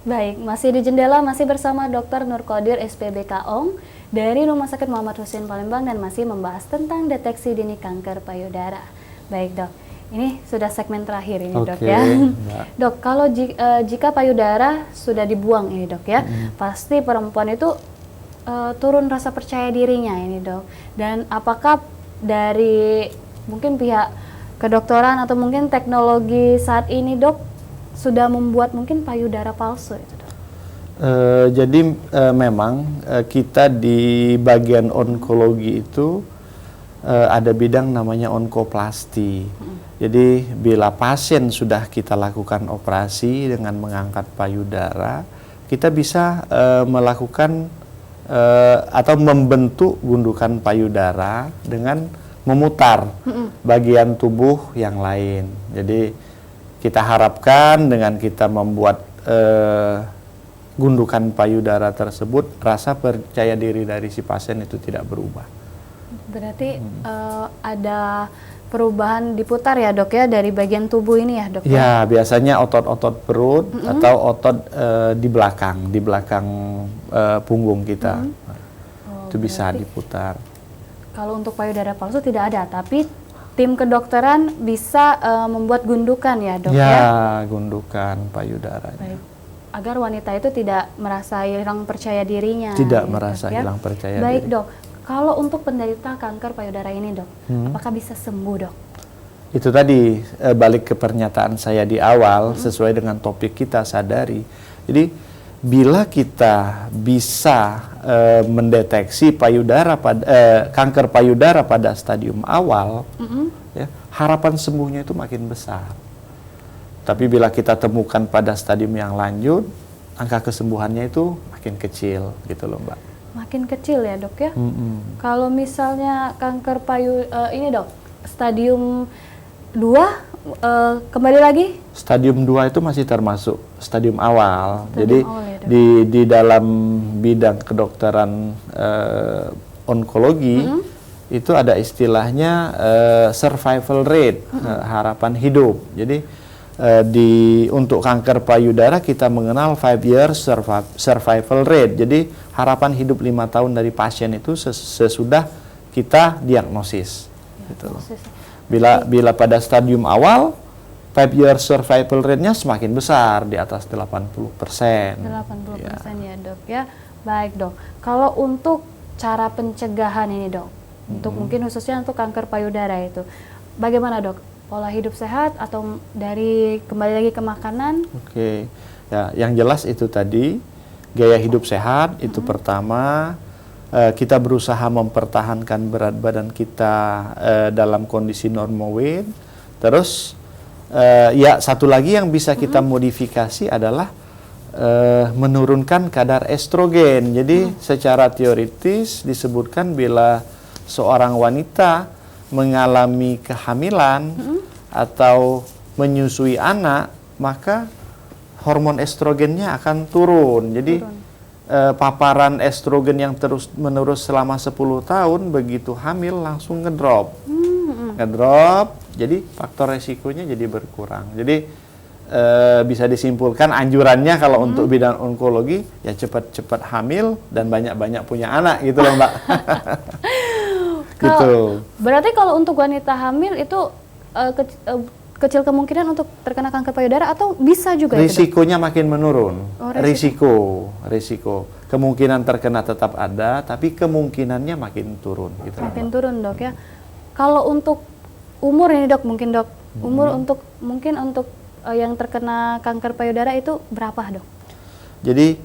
Baik, masih di jendela, masih bersama Dr. Nurkodir SPBK ONG dari Rumah Sakit Muhammad Hussein Palembang dan masih membahas tentang deteksi dini kanker payudara. Baik dok, ini sudah segmen terakhir ini dok ya. Dok, kalau jika payudara sudah dibuang ini dok ya, pasti perempuan itu turun rasa percaya dirinya ini dok. Dan apakah dari mungkin pihak kedokteran atau mungkin teknologi saat ini dok sudah membuat mungkin payudara palsu itu dok? Jadi memang kita di bagian onkologi itu ada bidang namanya onkoplasti. Jadi bila pasien sudah kita lakukan operasi dengan mengangkat payudara, kita bisa melakukan atau membentuk gundukan payudara dengan memutar bagian tubuh yang lain. Jadi kita harapkan dengan kita membuat gundukan payudara tersebut, rasa percaya diri dari si pasien itu tidak berubah. Berarti ada perubahan diputar ya dok ya dari bagian tubuh ini ya dok? Ya, biasanya otot-otot perut atau otot di belakang punggung kita. Itu bisa diputar. Kalau untuk payudara palsu tidak ada, tapi tim kedokteran bisa membuat gundukan ya dok ya? Ya, gundukan payudara. Baik. Agar wanita itu tidak merasa hilang percaya dirinya. Tidak ya, merasa dok, ya? hilang percaya Baik diri. dok, kalau untuk penderita kanker payudara ini dok, apakah bisa sembuh dok? Itu tadi balik ke pernyataan saya di awal, sesuai dengan topik kita sadari. Jadi bila kita bisa mendeteksi kanker payudara pada stadium awal, ya, harapan sembuhnya itu makin besar. Tapi bila kita temukan pada stadium yang lanjut, angka kesembuhannya itu makin kecil, gitu loh Mbak. Makin kecil ya dok ya? Kalau misalnya kanker ini dok, stadium 2 kembali lagi? Stadium 2 itu masih termasuk stadium awal. Jadi awal ya, di dalam bidang kedokteran onkologi itu ada istilahnya survival rate, harapan hidup. Jadi untuk kanker payudara kita mengenal 5 years survival rate. Jadi harapan hidup 5 tahun dari pasien itu sesudah kita diagnosis. Gitu. Bila pada stadium awal 5 years survival rate-nya semakin besar, di atas 80%. 80% ya dok ya. Baik dok, kalau untuk cara pencegahan ini dok, untuk mungkin khususnya untuk kanker payudara itu, bagaimana dok? Pola hidup sehat atau kembali lagi ke makanan? Oke, ya yang jelas itu tadi gaya hidup sehat itu pertama. Kita berusaha mempertahankan berat badan kita dalam kondisi normal weight. Terus ya satu lagi yang bisa kita modifikasi adalah menurunkan kadar estrogen. Jadi secara teoritis disebutkan bila seorang wanita mengalami kehamilan atau menyusui anak, maka hormon estrogennya akan turun. Jadi paparan estrogen yang terus-menerus selama 10 tahun, begitu hamil langsung ngedrop. Ngedrop, jadi faktor resikonya jadi berkurang. Jadi bisa disimpulkan anjurannya kalau untuk bidang onkologi, ya cepat-cepat hamil dan banyak-banyak punya anak gitu loh Mbak. Gitu. Berarti kalau untuk wanita hamil itu kecil kemungkinan untuk terkena kanker payudara atau bisa juga? Risikonya makin menurun. Oh, Risiko. Kemungkinan terkena tetap ada, tapi kemungkinannya makin turun. Gitu makin turun dok ya. Kalau untuk umur ini dok, mungkin dok, umur untuk yang terkena kanker payudara itu berapa dok? Jadi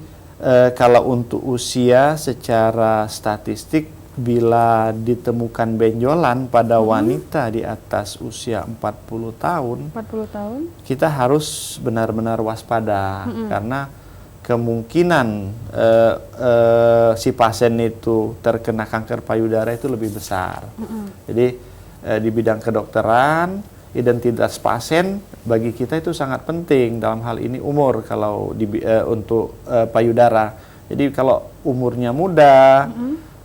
kalau untuk usia secara statistik, bila ditemukan benjolan pada wanita di atas usia 40 tahun, kita harus benar-benar waspada karena kemungkinan si pasien itu terkena kanker payudara itu lebih besar. Jadi di bidang kedokteran, identitas pasien bagi kita itu sangat penting, dalam hal ini umur kalau untuk payudara. Jadi kalau umurnya muda,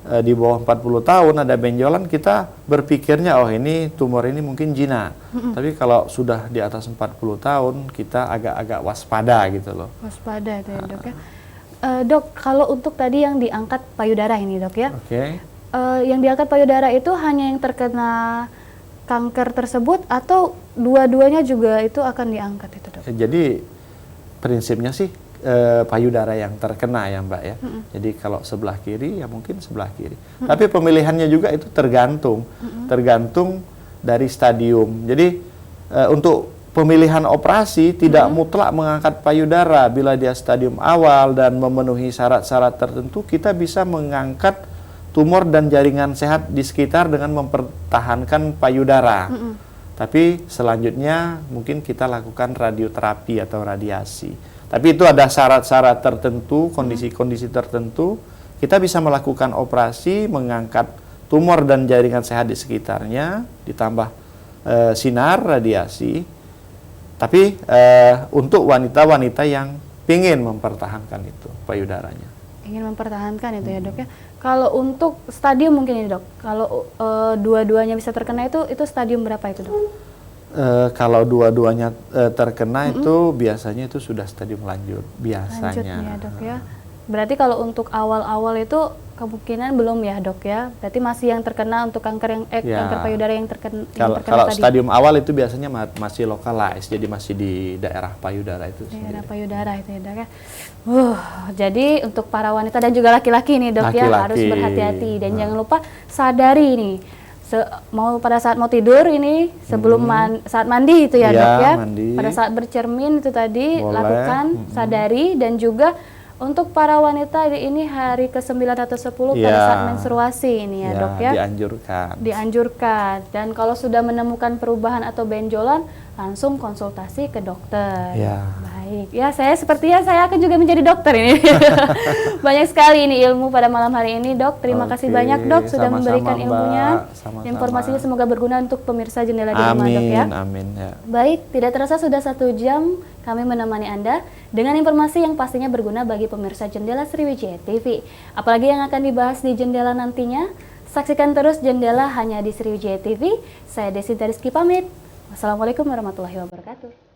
di bawah 40 tahun ada benjolan, kita berpikirnya oh ini tumor ini mungkin jinak. Tapi kalau sudah di atas 40 tahun kita agak-agak waspada gitu loh. Waspada itu ya dok ya. Dok, kalau untuk tadi yang diangkat payudara ini dok ya, Oke. Yang diangkat payudara itu hanya yang terkena kanker tersebut atau dua-duanya juga itu akan diangkat itu dok? Jadi prinsipnya sih payudara yang terkena ya Mbak ya. Jadi kalau sebelah kiri ya mungkin sebelah kiri. Tapi pemilihannya juga itu tergantung dari stadium. Jadi untuk pemilihan operasi tidak mutlak mengangkat payudara. Bila dia stadium awal dan memenuhi syarat-syarat tertentu, kita bisa mengangkat tumor dan jaringan sehat di sekitar dengan mempertahankan payudara. Tapi selanjutnya mungkin kita lakukan radioterapi atau radiasi. Tapi itu ada syarat-syarat tertentu, kondisi-kondisi tertentu. Kita bisa melakukan operasi, mengangkat tumor dan jaringan sehat di sekitarnya, ditambah sinar radiasi. Tapi untuk wanita-wanita yang ingin mempertahankan itu payudaranya. Ingin mempertahankan itu ya dok ya. Kalau untuk stadium mungkin ini dok, kalau dua-duanya bisa terkena itu stadium berapa itu dok? Kalau dua-duanya terkena itu biasanya itu sudah stadium lanjut biasanya. Lanjut ya dok ya. Berarti kalau untuk awal-awal itu kemungkinan belum ya dok ya. Berarti masih yang terkena untuk kanker yang kanker payudara yang terkena. Kalau stadium awal itu biasanya masih localized, jadi masih di daerah payudara itu. Daerah payudara itu ya dok ya. Jadi untuk para wanita dan juga laki-laki nih dok ya harus berhati-hati dan jangan lupa sadari nih. Pada saat mau tidur ini sebelum saat mandi itu ya dok ya. Mandi. Pada saat bercermin itu tadi lakukan sadari, dan juga untuk para wanita ini hari ke-9 atau 10 pada saat menstruasi ini ya dok ya. Dianjurkan. Dan kalau sudah menemukan perubahan atau benjolan langsung konsultasi ke dokter. Baik. Ya, sepertinya saya akan juga menjadi dokter ini. Banyak sekali ini ilmu pada malam hari ini, Dok. Terima kasih banyak, Dok, sudah memberikan ilmunya. Informasinya semoga berguna untuk pemirsa Jendela di rumah, Dok ya. Amin. Ya. Baik, tidak terasa sudah 1 jam kami menemani Anda dengan informasi yang pastinya berguna bagi pemirsa Jendela Sriwijaya TV. Apalagi yang akan dibahas di Jendela nantinya, saksikan terus Jendela hanya di Sriwijaya TV. Saya Desi Rizky pamit. Wassalamualaikum warahmatullahi wabarakatuh.